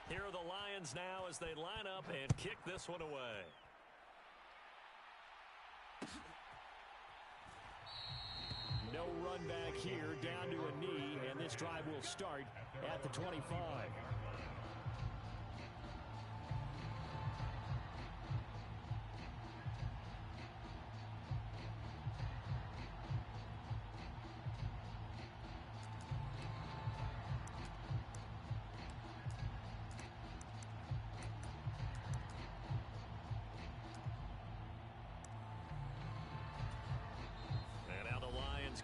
Here are the Lions now as they line up and kick this one away. No run back here, down to a knee, and this drive will start at the 25.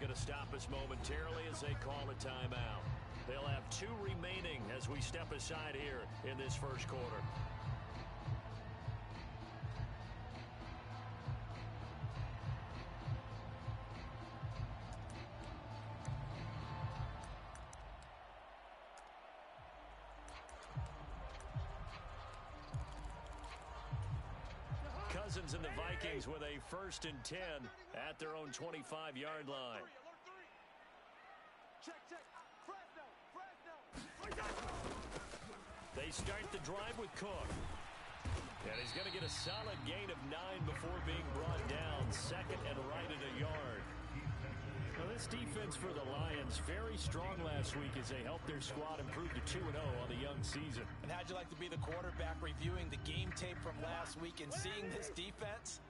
Going to stop us momentarily as they call a timeout. They'll have 2 remaining as we step aside here in this first quarter. Cousins and the Vikings with a 1st and 10 at their own 25-yard line. They start the drive with Cook. And he's going to get a solid gain of 9 before being brought down. 2nd and right at a yard. Now this defense for the Lions, very strong last week as they helped their squad improve to 2-0 on the young season. And how'd you like to be the quarterback reviewing the game tape from last week and seeing this defense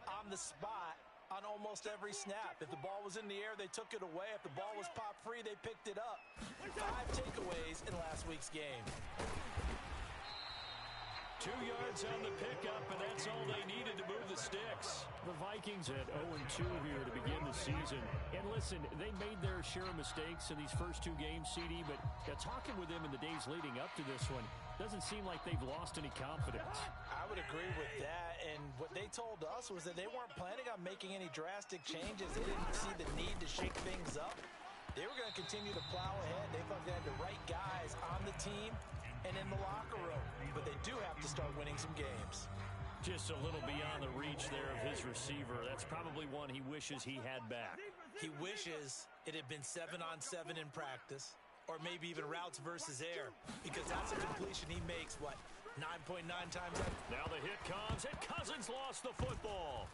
on the spot on almost every snap? If the ball was in the air, they took it away. If the ball was pop free, they picked it up. 5 takeaways in last week's game. 2 yards on the pickup, and that's all they needed to move the sticks. The Vikings at 0-2 here to begin the season. And listen, they made their share of mistakes in these first 2 games, CD, but talking with them in the days leading up to this one, doesn't seem like they've lost any confidence. I would agree with that, and what they told us was that they weren't planning on making any drastic changes. They didn't see the need to shake things up. They were going to continue to plow ahead. They thought they had the right guys on the team and in the locker room, but they do have to start winning some games. Just a little beyond the reach there of his receiver. That's probably one he wishes he had back. He wishes it had been 7-on-7 in practice, or maybe even routes versus air, because that's a completion he makes, what, 9.9 times out? Now the hit comes, and Cousins lost the football.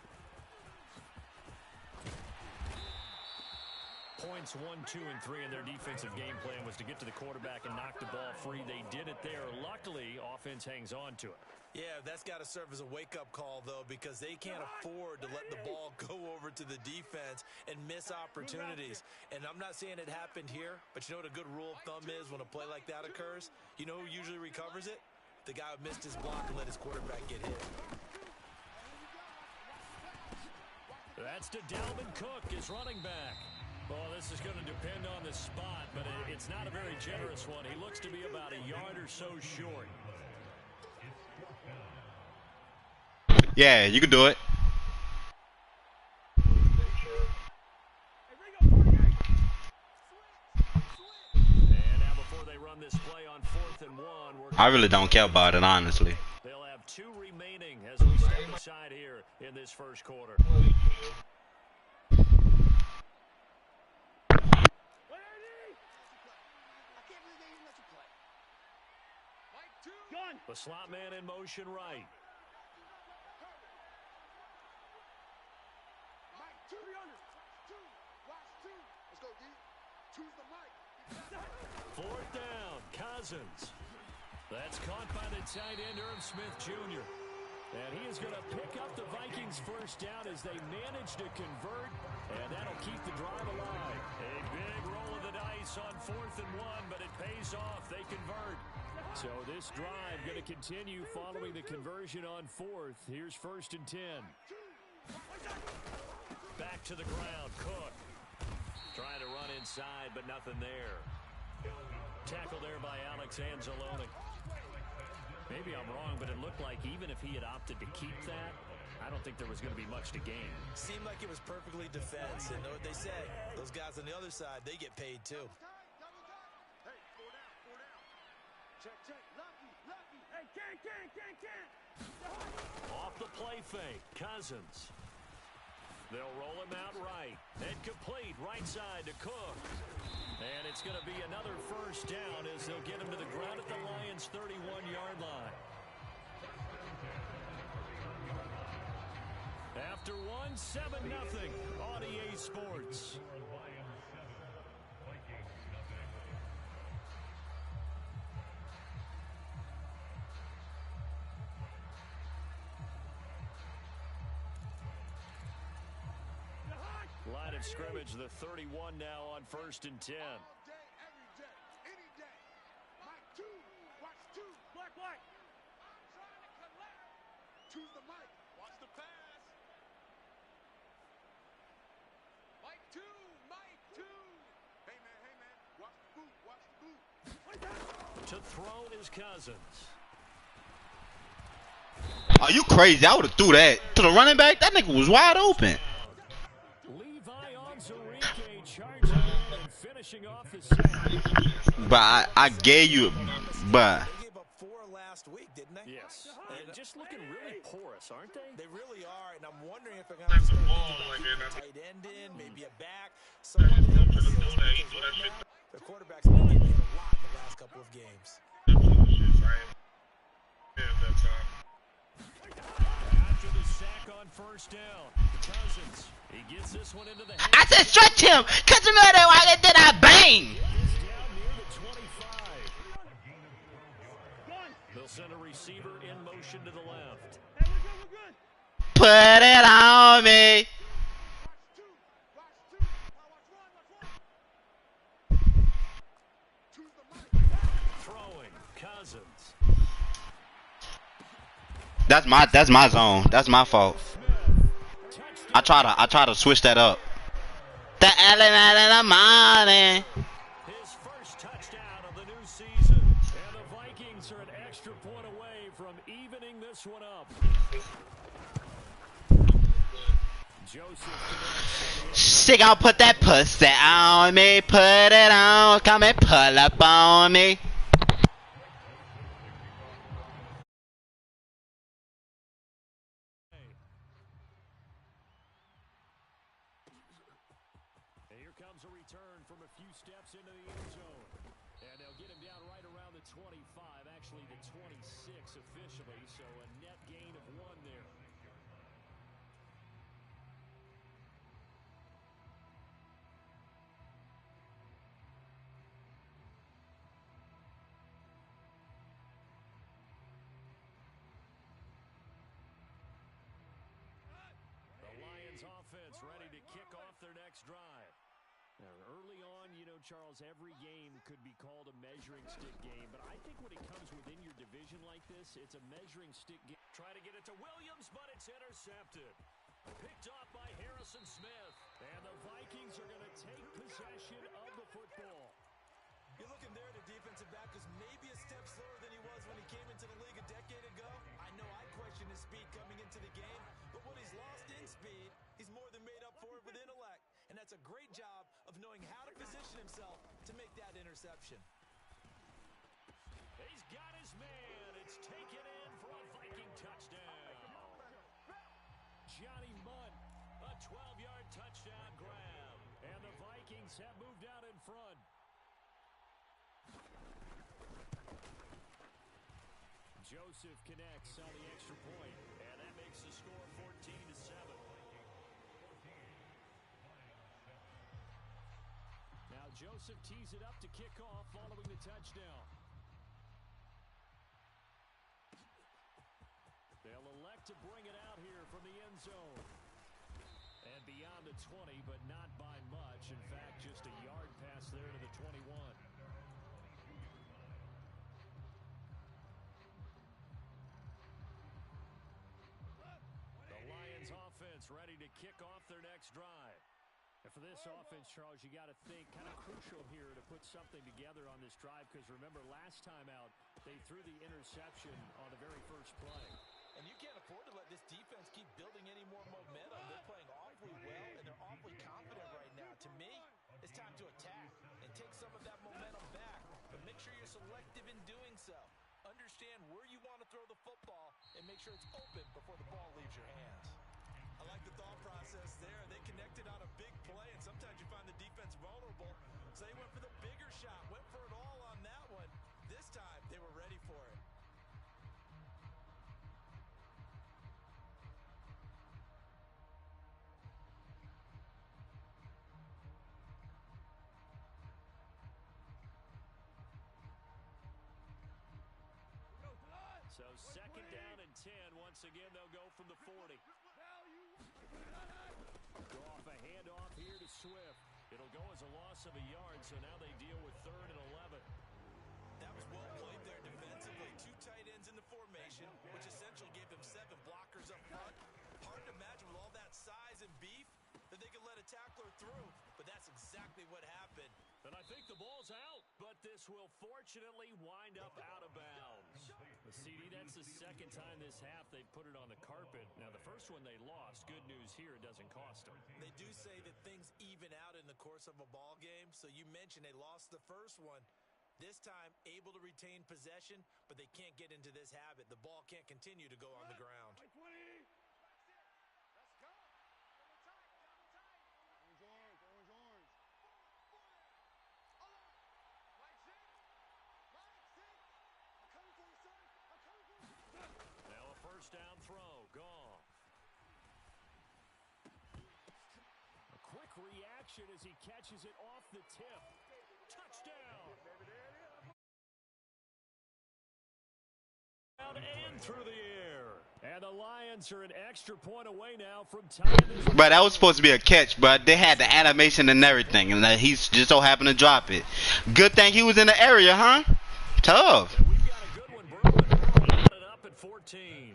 Points 1, 2, and 3 in their defensive game plan was to get to the quarterback and knock the ball free. They did it there. Luckily, offense hangs on to it. Yeah, that's got to serve as a wake-up call, though, because they can't afford to let the ball go over to the defense and miss opportunities. And I'm not saying it happened here, but you know what a good rule of thumb is when a play like that occurs? You know who usually recovers it? The guy who missed his block and let his quarterback get hit. That's to Dalvin Cook, his running back. Well, this is going to depend on the spot, but it's not a very generous one. He looks to be about a yard or so short. Yeah, you can do it. And now before they run this play on 4th and 1, I really don't care about it, honestly. They'll have 2 remaining as we step aside here in this first quarter. The slot man in motion right. Fourth down, Cousins. That's caught by the tight end, Irv Smith Jr. And he is going to pick up the Vikings' first down as they manage to convert, and that'll keep the drive alive. A big roll of the dice on 4th and 1, but it pays off. They convert. So this drive going to continue following the conversion on 4th. Here's 1st and 10. Back to the ground, Cook. Trying to run inside, but nothing there. Tackle there by Alex Anzalone. Maybe I'm wrong, but it looked like even if he had opted to keep that, I don't think there was going to be much to gain. Seemed like it was perfectly defense, and know what they say. Those guys on the other side, they get paid too. Off the play fake, Cousins. They'll roll him out right. And complete, right side to Cook. And it's going to be another first down as they'll get him to the ground at the Lions' his 31-yard line. After one, 7-0 on EA Sports. Line of scrimmage, the 31 now on 1st and 10. All day, every day, any day. Mike 2, watch 2. Black, white. I'm trying to collect. Choose the mic. Watch the pass. Mike 2, Mike 2. Hey, man, watch the boot, watch the boot. To throw is Cousins. Are you crazy? I would have threw that to the running back. That nigga was wide open. Charging in and finishing off the second. But I gave you, but They gave up 4 last week, didn't they? Yes. And just looking really porous, aren't they? They really are, and I'm wondering if they're going to start thinking about a tight end in, maybe a back, someone to help the system, because right now, their quarterback's been getting hit a lot in the last couple of games. After the sack on 1st down, Cousins, he gets this one into the hands. I said stretch him. Catch him out there while did I bang. It's down near the 25. They'll send a receiver in motion to the left. Put it on me. Throwing, Cousins. That's my zone. That's my fault. I try to switch that up. The element of the morning. His first touchdown of the new season. And the Vikings are an extra point away from evening this one up. Joseph. She gon' put that pussy on me. Put it on. Come and pull up on me. Here comes a return from a few steps into the end zone. And they'll get him down right around the 25, actually the 26 officially, so a net gain of 1 there. The Lions offense ready to kick off their next drive. Now, early on, you know, Charles, every game could be called a measuring stick game, but I think when it comes within your division like this, it's a measuring stick game. Try to get it to Williams, but it's intercepted. Picked off by Harrison Smith, and the Vikings are going to take possession of the football. You're looking there at a defensive back who's maybe a step slower than he was when he came into the league a decade ago. I know I questioned his speed coming into the game, but what he's lost in speed, he's more than made up for it with intellect. And that's a great job of knowing how to position himself to make that interception. He's got his man. It's taken in for a Viking touchdown. Johnny Munn, a 12-yard touchdown grab. And the Vikings have moved out in front. Joseph connects on the extra point, and that makes the score 14-7. Now Joseph tees it up to kick off following the touchdown. They'll elect to bring it out here from the end zone. And beyond the 20, but not by much. In fact, just a yard pass there to the 21. The Lions offense ready to kick off their next drive. And for this offense, Charles, you got to think kind of crucial here to put something together on this drive, because remember last time out they threw the interception on the very first play. And you can't afford to let this defense keep building any more momentum. They're playing awfully well, and they're awfully confident right now. To me, it's time to attack and take some of that momentum back. But make sure you're selective in doing so. Understand where you want to throw the football and make sure it's open before the ball leaves your hands. I like the thought process there. They connected on a big play, and sometimes you find the defense vulnerable. So they went for the bigger shot, went for it all on that one. This time, they were ready for it. 10. Once again, they'll go from the 40. Off a handoff here to Swift. It'll go as a loss of a yard, so now they deal with 3rd and 11. That was well played there defensively. 2 tight ends in the formation, which essentially gave them 7 blockers up front. Hard to imagine with all that size and beef that they could let a tackler through, but that's exactly what happened. And I think the ball's out, but this will fortunately wind up out of bounds. CD, that's the 2nd time this half they've put it on the carpet. Now, the first one they lost. Good news here, it doesn't cost them. They do say that things even out in the course of a ball game, so you mentioned they lost the first one. This time, able to retain possession, but they can't get into this habit. The ball can't continue to go on the ground. Now a first down throw. Gone. A quick reaction as he catches it off the tip. Touchdown. And through the air. And the Lions are an extra point away now from tying this. But that was supposed to be a catch, but they had the animation and everything, and he's just so happened to drop it. Good thing he was in the area, huh? Tough. And we've got a good one brewing. Got it up at 14.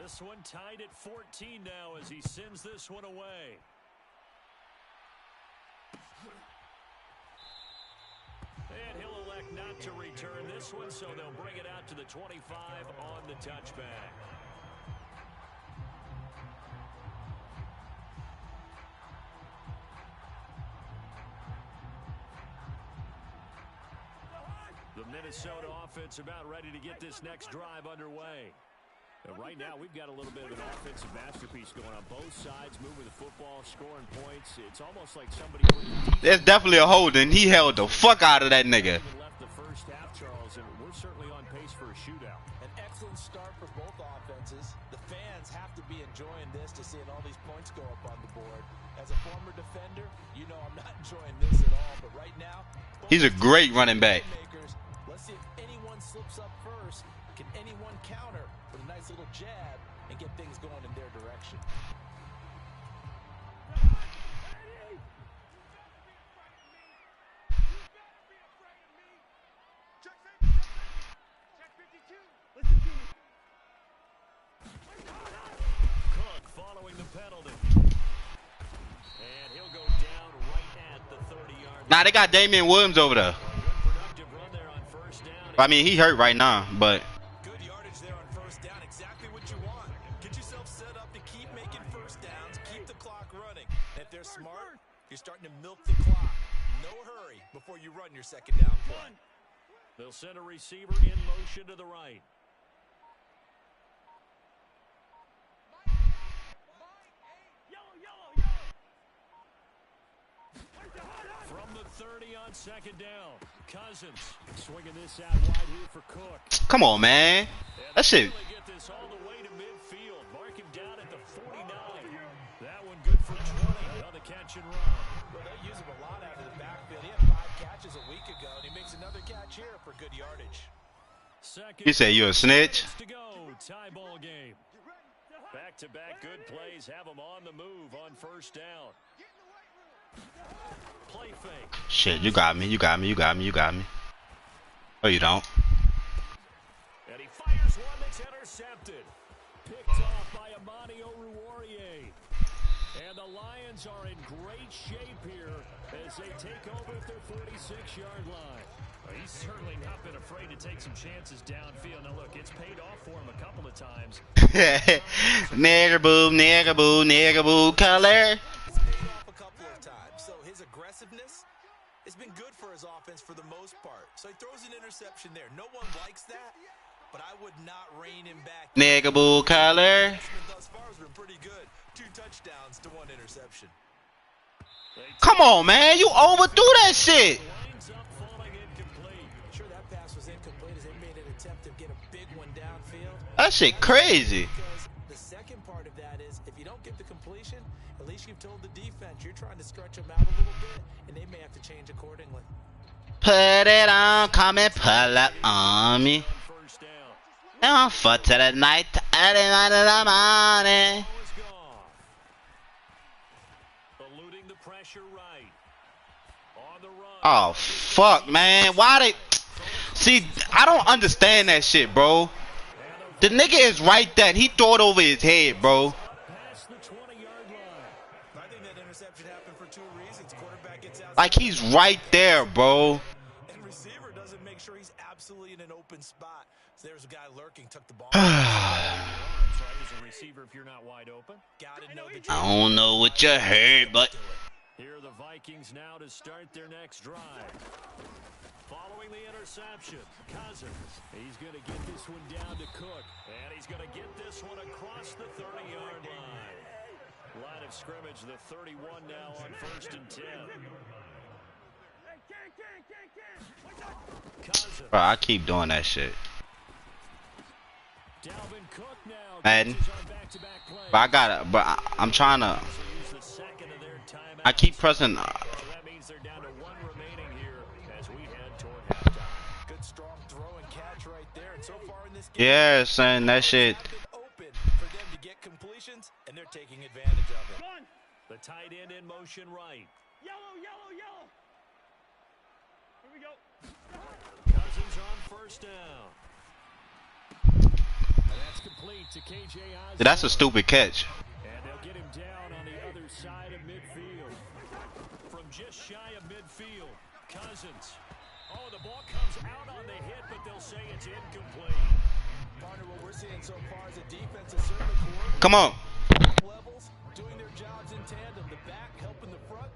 This one tied at 14 now as he sends this one away. And he'll elect not to return this one, so they'll bring it out to the 25 on the touchback. The Minnesota offense about ready to get this next drive underway. Right now, we've got a little bit of an offensive masterpiece going on. Both sides moving the football, scoring points. It's almost like somebody put There's definitely a holding. He held the fuck out of that nigga. left the first half, Charles, and we're certainly on pace for a shootout. An excellent start for both offenses. The fans have to be enjoying this to seeing all these points go up on the board. As a former defender, you know I'm not enjoying this at all. But right now, He's a great running back. let's see if anyone slips up first. Can anyone counter with a nice little jab and get things going in their direction? Cook following the penalty. And he'll go down right at the 30-yard. Nah, they got Damian Williams over there. Productive run there on first down. I mean, he hurt right now, but Good yardage there on first down. Exactly what you want. Get yourself set up to keep making first downs, keep the clock running. And if they're smart, you're starting to milk the clock. No hurry before you run your second down play. They'll send a receiver in motion to the right. From the 30 on second down, Cousins swinging this out wide here for Cook. come on, man. That shit. Really get this all the way to midfield. Mark him down at the 49. That one good for 20 on the catch and run. Well, they use him a lot out of the backfield. He had 5 catches a week ago, and he makes another catch here for good yardage. Second You say you a snitch? to go, tie ball game. Back-to-back good plays have them on the move on first down. Play fake. Shit, you got me. You got me. You got me. You got me. Oh, you don't. And he fires one that's intercepted. Picked off by Amani Oruwariye. And the Lions are in great shape here as they take over at their 46-yard line. He's certainly not been afraid to take some chances downfield. Now, look, it's paid off for him a couple of times. Nigga boo, nigga boo, nigga boo, color. It's paid off a couple of times. So his aggressiveness has been good for his offense for the most part. So he throws an interception there. No one likes that, but I would not rein him back. Nigga boo, color. Thus far has been pretty good. 2 touchdowns to 1 interception. Come on, man. You overthrew that shit. Lines up, falling incomplete. Sure, that pass was incomplete as they made an attempt to get a big one downfield. That shit crazy. Because the second part of that is if you don't get the completion, at least you've told the defense you're trying to stretch them out a little bit, and they may have to change accordingly. Put it on, come and pull up on me. First down. On foot to the night, early night of the morning. Ball is gone. Eluding the pressure right. On the run. Oh, fuck, man. Why they... See, I don't understand that shit, bro. The nigga is right there. He threw it over his head, bro. Past the 20-yard line. I think that interception happened for two reasons. Quarterback gets out. Like, he's right there, bro. And receiver doesn't make sure he's absolutely in an open spot. So there's a guy lurking, took the ball. That's right, as a receiver, if you're not wide open. Gotta know the I don't know what you heard, but... Here are the Vikings now to start their next drive. Following the interception, Cousins. He's going to get this one down to Cook. And he's going to get this one across the 30-yard line. Line of scrimmage, the 31 now on 1st and 10. Cousins. Bro, I keep doing that shit. Dalvin Cook now. Madden. Back-to-back plays. But I gotta... But I'm trying to... Use the second of their timeouts. I keep pressing... So that means they're down to one remaining here as we head toward halftime. good strong throw and catch right there. And so far in this game, Yeah, son, that shit... have been open for them to get completions, and they're taking advantage of it. The tight end in motion right. Yellow, yellow, yellow. Here we go. Cousins on 1st down. And that's complete to KJ Osborne. That's a stupid catch. And they'll get him down on the other side of midfield. From just shy of midfield, Cousins. Oh, the ball comes out on the hit, but they'll say it's incomplete. Partner, what we're seeing so far is a defense is certainly coordinated. Come on. Levels, doing their jobs in tandem. The back helping the front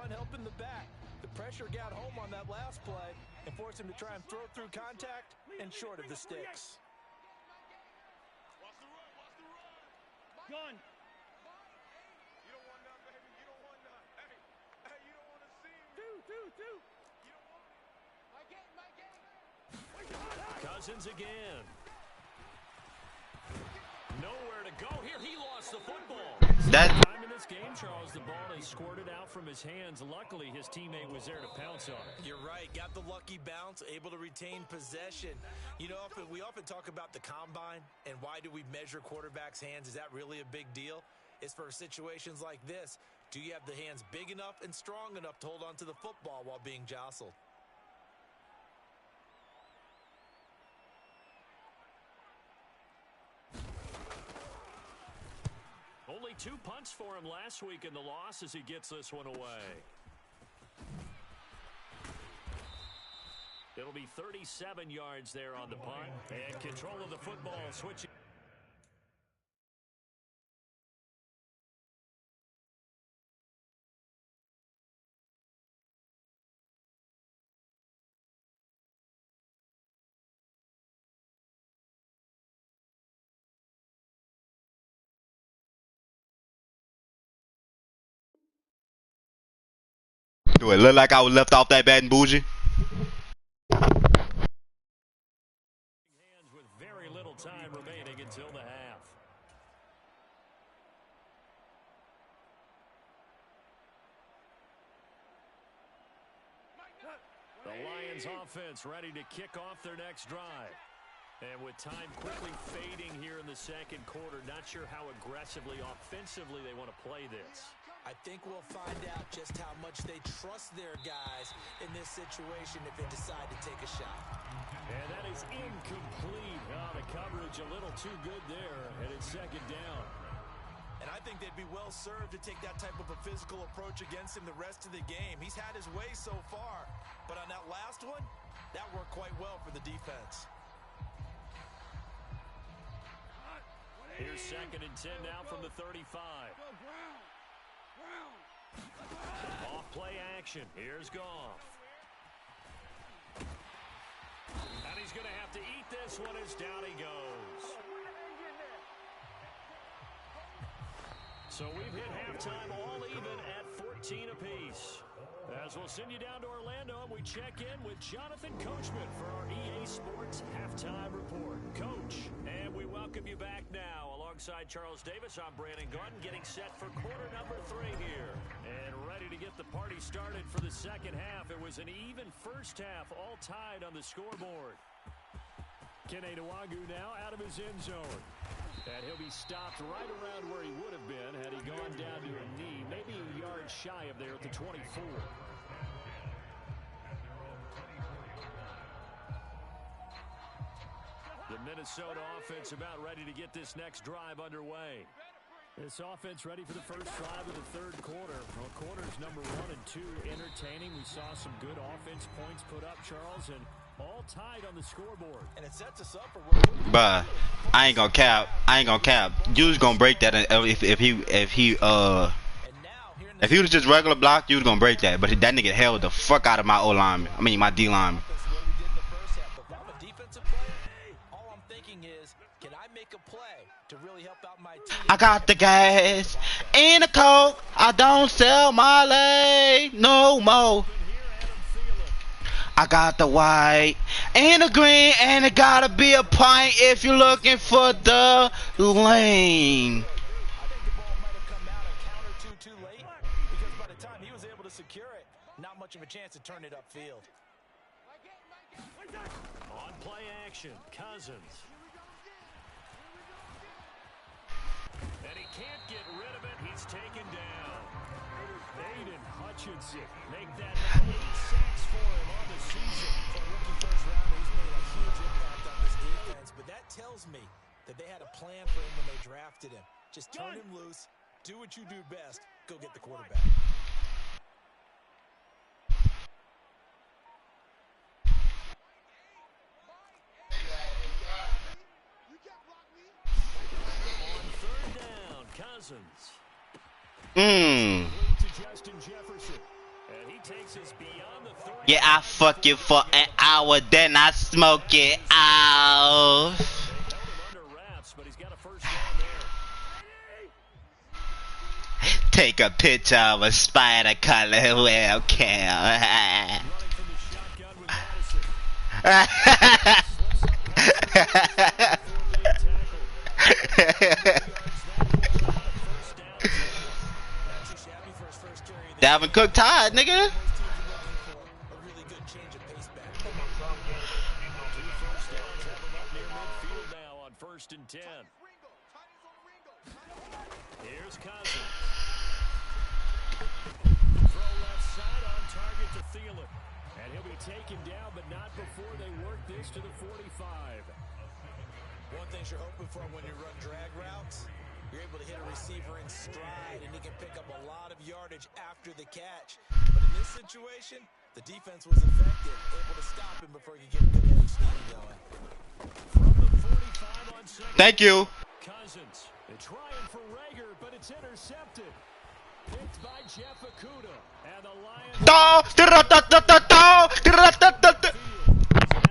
helping the back. The pressure got home on that last play and forced him to try and throw through contact and short of the sticks. Gun. You don't want none, baby. You don't want none. Hey, you don't want to see me. Two. You don't want it. Cousins again. Nowhere to go here. He lost the football. That... Time in this game, Charles, the ball is squirted out from his hands. Luckily, his teammate was there to pounce on it. You're right. Got the lucky bounce, able to retain possession. You know, we often talk about the combine and why do we measure quarterbacks' hands? Is that really a big deal? It's for situations like this. Do you have the hands big enough and strong enough to hold on to the football while being jostled? Only 2 punts for him last week in the loss as he gets this one away. It'll be 37 yards there on the punt. And control of the football switching. Do it look like I was left off that bad and bougie? Hands with very little time remaining until the half. The Lions offense ready to kick off their next drive. And with time quickly fading here in the second quarter, not sure how aggressively, offensively they want to play this. I think we'll find out just how much they trust their guys in this situation if they decide to take a shot. And that is incomplete. Oh, the coverage a little too good there, and it's 2nd down. And I think they'd be well served to take that type of a physical approach against him the rest of the game. He's had his way so far, but on that last one, that worked quite well for the defense. Here's 2nd and 10 now from the 35. Off play action. Here's Goff. And he's going to have to eat this one as down he goes. So we've hit halftime all even at 14 apiece. As we'll send you down to Orlando, and we check in with Jonathan Coachman for our EA Sports Halftime Report. Coach, and we welcome you back now. Alongside Charles Davis, I'm Brandon Gordon, getting set for quarter number 3 here. And ready to get the party started for the second half. It was an even first half, all tied on the scoreboard. Kene Nwagu now out of his end zone. And he'll be stopped right around where he would have been had he gone down to a knee, maybe a yard shy of there at the 24. The Minnesota offense about ready to get this next drive underway. This offense ready for the first drive of the third quarter. Well, quarters number 1 and 2 entertaining. We saw some good offense points put up, Charles, and all tied on the scoreboard. And it sets us up for Bruh, I ain't gonna cap. You was gonna break that if he was just regular block, you was gonna break that. But that nigga held the fuck out of my O lineman. I mean my D lineman. All I'm thinking is, can I make a play to really help out my team? I got the gas and the coke. I don't sell my leg no more. I got the white and the green, and it gotta be a pint if you're looking for the lane. I think the ball might have come out a count or two too late, because by the time he was able to secure it, not much of a chance to turn it upfield. On play action, Cousins. And he can't get rid of it. He's taken down. Aiden Hutchinson make that now 8 sacks for him on the season. For a rookie first rounder, he's made a huge impact on this defense, but that tells me that they had a plan for him when they drafted him. Just turn him loose, do what you do best, go get the quarterback. On third down, Cousins. Mmm. To Justin Jefferson. And he takes us beyond the 30. Yeah, I fuck you for an hour, then I smoke it out. They held him under wraps, but he's got a first down there. Take a picture of a spider color webcam. Running from the shotgun with Madison. Dalvin Cook tied, nigga. A really good change of pace back. 2 first downs have him up near midfield now on 1st and 10. Here's Cousins. Throw left side on target to Thielen. And he'll be taken down, but not before they work this to the 45. One thing you're hoping for when you run drag routes, you're able to hit a receiver in stride, and he can pick up a lot of yardage after the catch. But in this situation, the defense was effective, able to stop him before he could get a good head steam going. From the 45 on second. Thank you. Cousins. They're trying for Rager, but it's intercepted. Picked by Jeff Okuda. And the Lions... At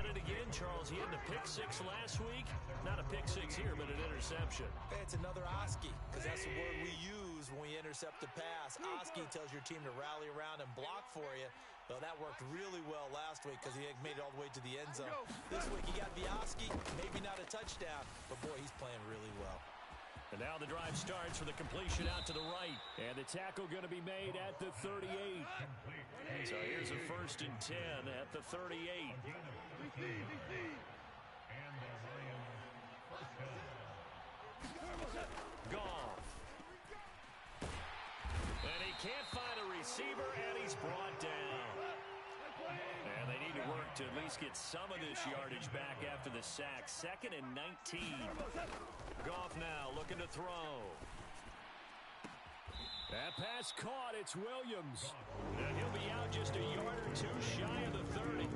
it again, Charles. He had a pick 6 last week. Not a pick 6 here, but an interception. Hey, it's another Oski, because that's the word we use when we intercept the pass. Oski tells your team to rally around and block for you. Well, that worked really well last week because he made it all the way to the end zone. This week he got the Oski, maybe not a touchdown, but boy, he's playing really well. And now the drive starts for the completion out to the right. And the tackle going to be made at the 38. So here's a 1st and 10 at the 38. Goff. And he can't find a receiver, and he's brought down. And they need to work to at least get some of this yardage back after the sack. 2nd and 19. Goff now looking to throw. That pass caught. It's Williams. And he'll be out just a yard or 2 shy of the 30.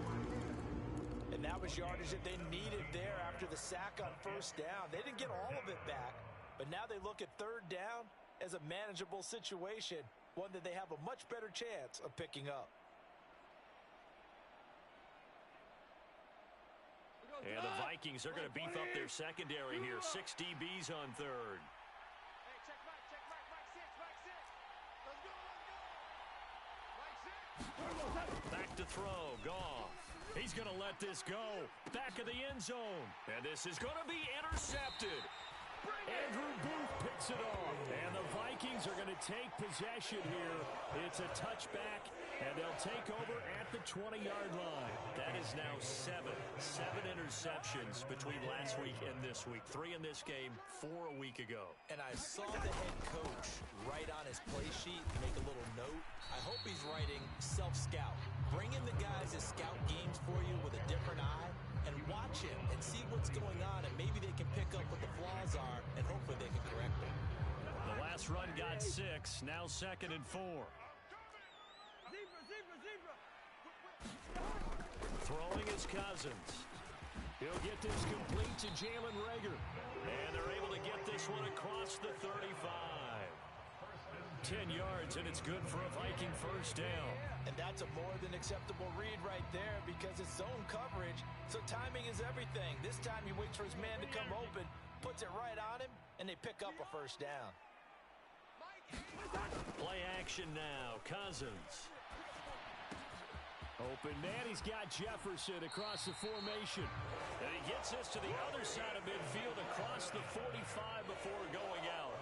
And that was yardage that they needed there after the sack on 1st down. They didn't get all of it back, but now they look at 3rd down as a manageable situation, one that they have a much better chance of picking up. And the Vikings are going to beef up their secondary here. 6 DBs on 3rd. Back to throw. Goff. He's going to let this go. Back of the end zone. And this is going to be intercepted. Andrew Booth picks it off. And the Vikings are going to take possession here. It's a touchback, and they'll take over at the 20-yard line. That is now seven interceptions between last week and this week. 3 in this game, 4 a week ago. And I saw the head coach write on his play sheet, make a little note. I hope he's writing self-scout. Bring in the guys that scout games for you with a different eye and watch him and see what's going on, and maybe they can pick up what the flaws are, and hopefully they can correct them. The last run got 6, now 2nd and 4. Throwing is Cousins. He'll get this complete to Jalen Reagor. And they're able to get this one across the 35. 10 yards, and it's good for a Viking first down. And that's a more than acceptable read right there because it's zone coverage, so timing is everything. This time he waits for his man to come open, puts it right on him, and they pick up a first down. Play action now. Cousins. Open man. He's got Jefferson across the formation. And he gets this to the other side of midfield across the 45 before going out.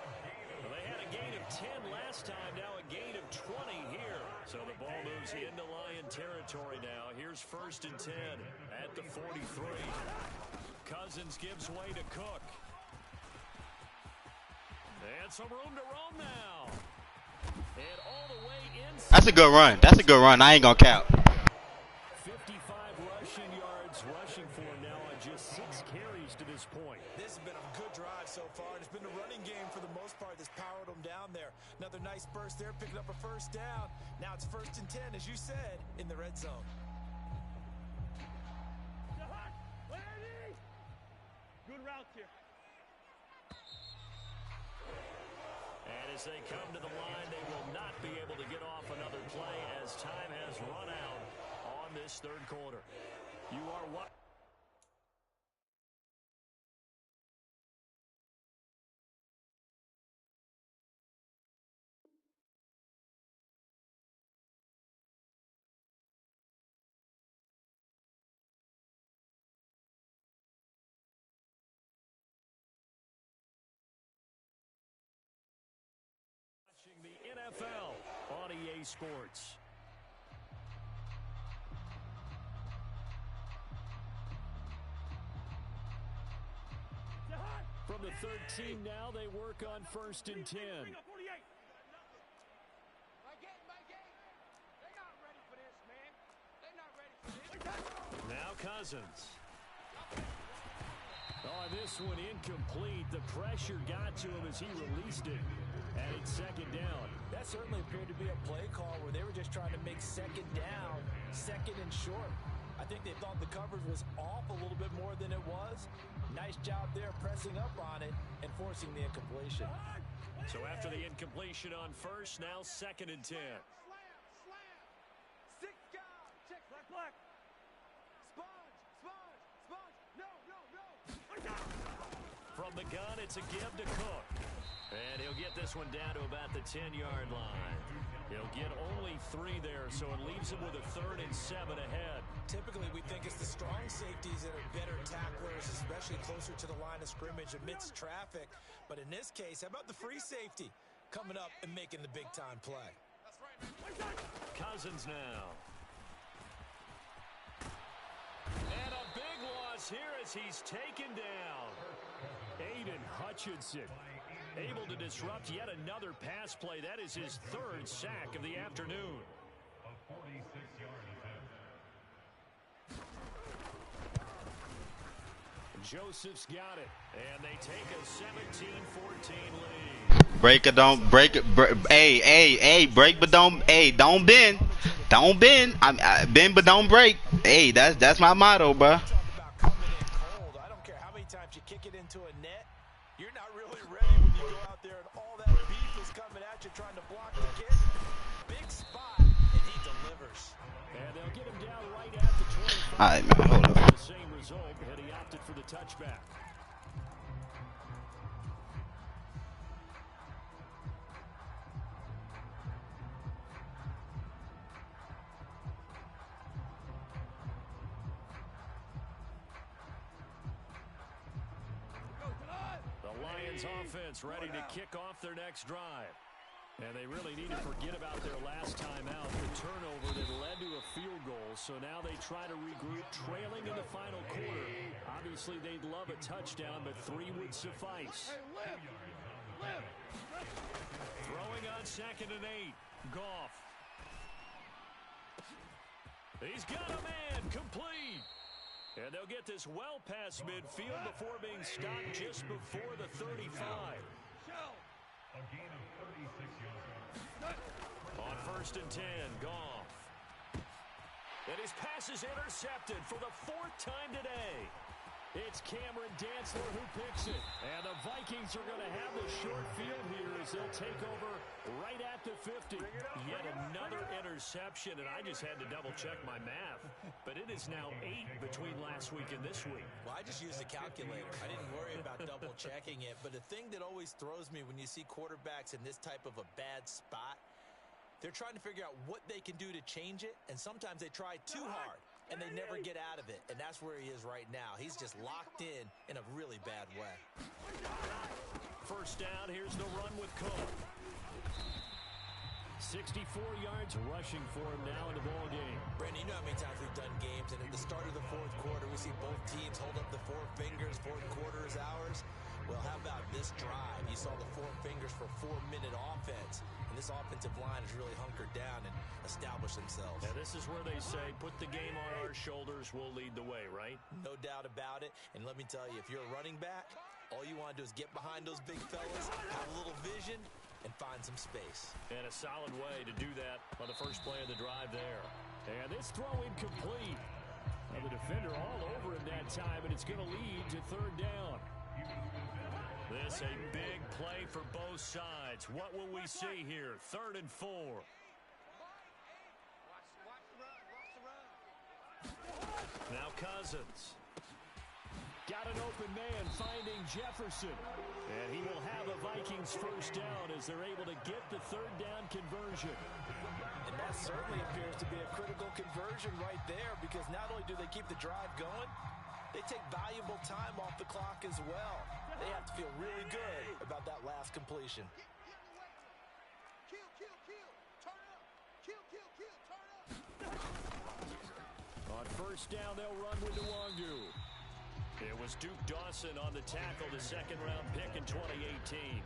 Well, they had a gain of 10 last time, now a gain of 20 here. So the ball moves into Lion territory now. Here's 1st and 10 at the 43. Cousins gives way to Cook. And some room to roam now. And all the way inside. That's a good run. That's a good run. I ain't going to count. 55 rushing yards rushing for him now on just 6 carries to this point. This has been a good drive so far, and it's been the running game for the most part that's powered them down there. Another nice burst there, picking up a first down. Now it's 1st and 10, as you said, in the red zone. Good routes here. And as they come to the line, they will not be able to get off another play as time has run out on this 3rd quarter. You are what? Watching the NFL on EA Sports. From the 13 now, they work on 1st and 10. Now Cousins. Oh, this one incomplete. The pressure got to him as he released it. And it's 2nd down. That certainly appeared to be a play call where they were just trying to make 2nd down, 2nd and short. I think they thought the coverage was off a little bit more than it was. Nice job there pressing up on it and forcing the incompletion. So after the incompletion on 1st, now 2nd and 10. Slam. 6 guys. Check. Black. Sponge. No. From the gun, it's a give to Cook. And he'll get this one down to about the 10-yard line. He'll get only 3 there, so it leaves him with a 3rd and 7 ahead. Typically, we think it's the strong safeties that are better tacklers, especially closer to the line of scrimmage amidst traffic. But in this case, how about the free safety coming up and making the big-time play? Cousins now. And a big loss here as he's taken down. Aiden Hutchinson able to disrupt yet another pass play. That is his 3rd sack of the afternoon. Joseph's got it, and they take a 17-14 lead. Break it, don't break it. Hey, break but don't. Hey, don't bend. Don't bend. Bend but don't break. Hey, that's my motto, bro. Talk about coming in cold. I don't care how many times you kick it into a net. You're not really ready when you go out there and all that beef is coming at you trying to block the kick. Big spot, and he delivers. And they'll get him down right at the 25. All right, man, hold up. The same result, and he opted for the touchback. Lions offense ready to kick off their next drive. And they really need to forget about their last time out, the turnover that led to a field goal. So now they try to regroup, trailing in the final quarter. Obviously, they'd love a touchdown, but 3 would suffice. Throwing on 2nd and 8. Goff. He's got a man, complete. And they'll get this well past midfield before being stopped just before the 35. A gain of 36 yards. On 1st and 10, Goff. And his pass is intercepted for the 4th time today. It's Cameron Dantzler who picks it. And the Vikings are going to have the short field here as they'll take over right at the 50. Yet another interception, and I just had to double-check my math. But it is now 8 between last week and this week. Well, I just used a calculator. I didn't worry about double-checking it. But the thing that always throws me when you see quarterbacks in this type of a bad spot, they're trying to figure out what they can do to change it, and sometimes they try too hard. And they never get out of it. And that's where he is right now. He's just locked in a really bad way. First down, here's the run with Cook. 64 yards rushing for him now in the ball game. Brandon, you know how many times we've done games, and at the start of the 4th quarter, we see both teams hold up the 4 fingers, 4th quarter is ours. Well, how about this drive? You saw the 4 fingers for 4-minute offense. And this offensive line has really hunkered down and established themselves. Yeah, this is where they say, put the game on our shoulders, we'll lead the way, right? No doubt about it. And let me tell you, if you're a running back, all you want to do is get behind those big fellas, have a little vision, and find some space. And a solid way to do that on the first play of the drive there. And this throw incomplete. And the defender all over him that time, and it's going to lead to 3rd down. This a big play for both sides. What will we see here? 3rd and 4. Now Cousins. Got an open man finding Jefferson. And he will have a Vikings first down as they're able to get the 3rd down conversion. And that certainly appears to be a critical conversion right there, because not only do they keep the drive going, they take valuable time off the clock as well. They have to feel really good about that last completion. On first down, they'll run with Nwangu. It was Duke Dawson on the tackle, the 2nd-round pick in 2018.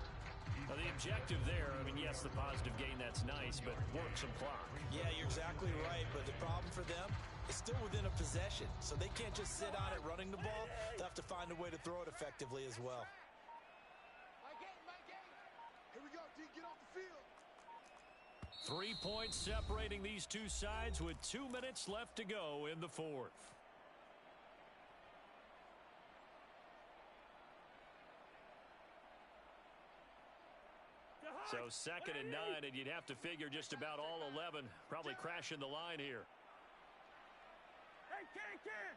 Now, the objective there, I mean, yes, the positive gain, that's nice, but work some clock. Yeah, you're exactly right, but the problem for them is still within a possession, so they can't just sit on it running the ball. They'll have to find a way to throw it effectively as well. Here we go, D, get off the field. 3 points separating these two sides with 2 minutes left to go in the 4th. So 2nd and 9, and you'd have to figure just about all 11 probably crashing the line here. Hey, Ken!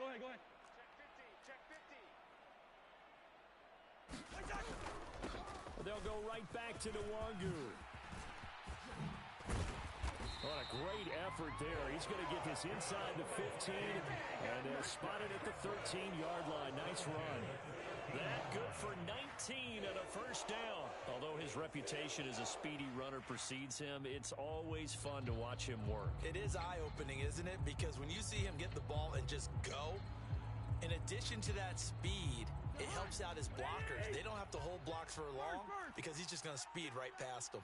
Go ahead. Check 50. They'll go right back to Nwangu. What a great effort there. He's going to get this inside the 15, and they'll spot it at the 13-yard line. Nice run. That good for 19 and a first down. Although his reputation as a speedy runner precedes him, it's always fun to watch him work. It is eye-opening, isn't it? Because when you see him get the ball and just go, in addition to that speed, it helps out his blockers. They don't have to hold blocks for long because he's just going to speed right past them.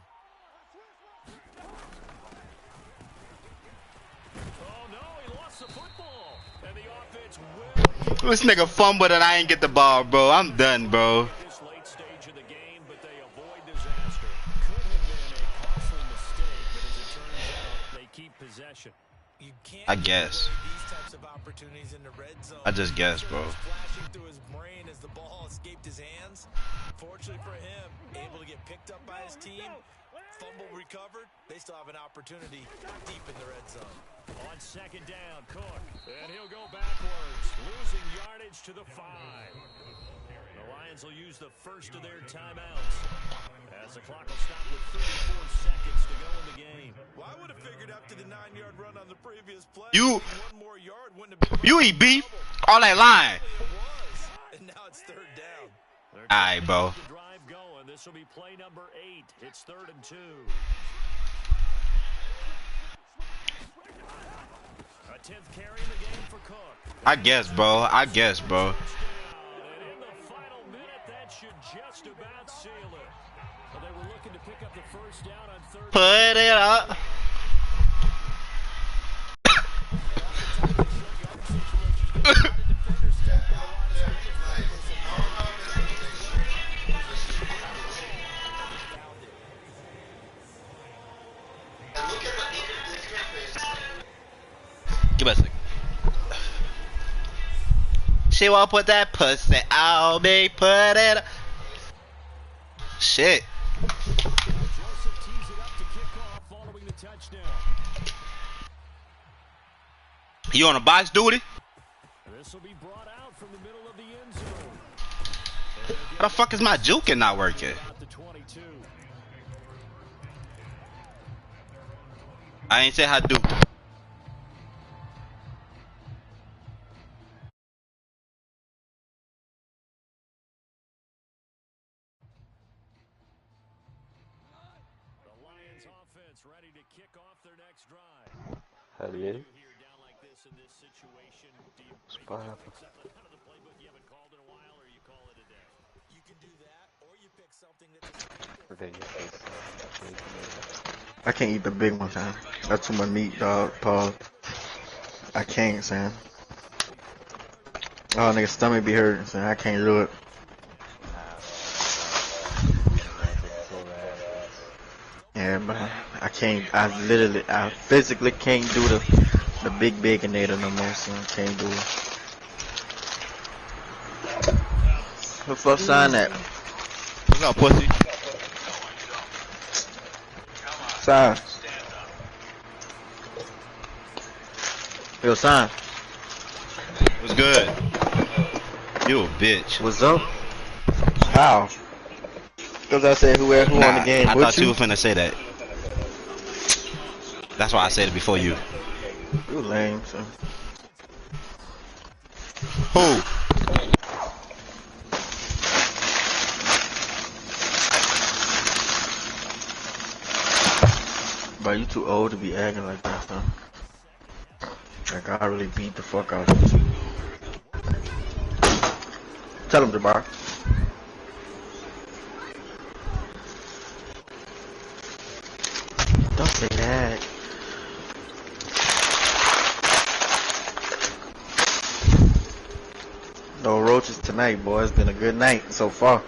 Oh, no, he lost the football. And the offense will... This nigga fumbled and I ain't get the ball, bro. I'm done, bro. This late stage of the game, but they avoid disaster. Could have been a costly mistake, but as it turns out, they keep possession. You can't I guess. these types of opportunities in the red zone. I just guess, bro. Flashing through his brain as the ball escaped his hands. Fortunately for him, able to get picked up by his team. Fumble recovered. They still have an opportunity deep in the red zone. On 2nd down, Cook. And he'll go backwards, losing yardage to the 5. The Lions will use the first of their timeouts as the clock will stop with 34 seconds to go in the game. Well, I would have figured after the 9-yard run on the previous play, You- one more yard wouldn't have been You eat beef? All that lying. It was. and now it's third down. Alright, bro. The drive going. This will be play number 8. It's 3rd and 2. A 10th carry in the game for Cook. I guess, bro. I guess, bro. And in the final minute, that should just about seal it. But they were looking to pick up the first down on 3rd. Put it up. Give us a second. She won't put that pussy on me. Put it up. Shit. Joseph tees it up to kick off following the touchdown. You on a box duty? This will be brought out from the middle of the end zone. How the fuck is my juking not working? About the 22. I ain't say how to do. The Lions offense ready to kick off their next drive. Hell yeah. Here down like this in this situation, do you Spot maybe up. pick something out of the playbook you haven't called in a while, or you call it a day? You can do that, or you pick something that's I can't eat the big one, son. That's too much meat, dog. Pause. I can't, son. Oh, nigga, stomach be hurting, son. I can't do it. Yeah, but I can't. I physically can't do the big baconator no more, son. Can't do it. Who the fuck signed that? What's up, pussy? Sign. Yo, sign. What's good? You a bitch. What's up? How? Because I said who on the game I with thought you were finna say that. That's why I said it before you. You lame, son. Who? But you too old to be acting like that, son. Like, I really beat the fuck out of you. Tell him, Jabbar. Don't say that. No roaches tonight, boy. It's been a good night so far.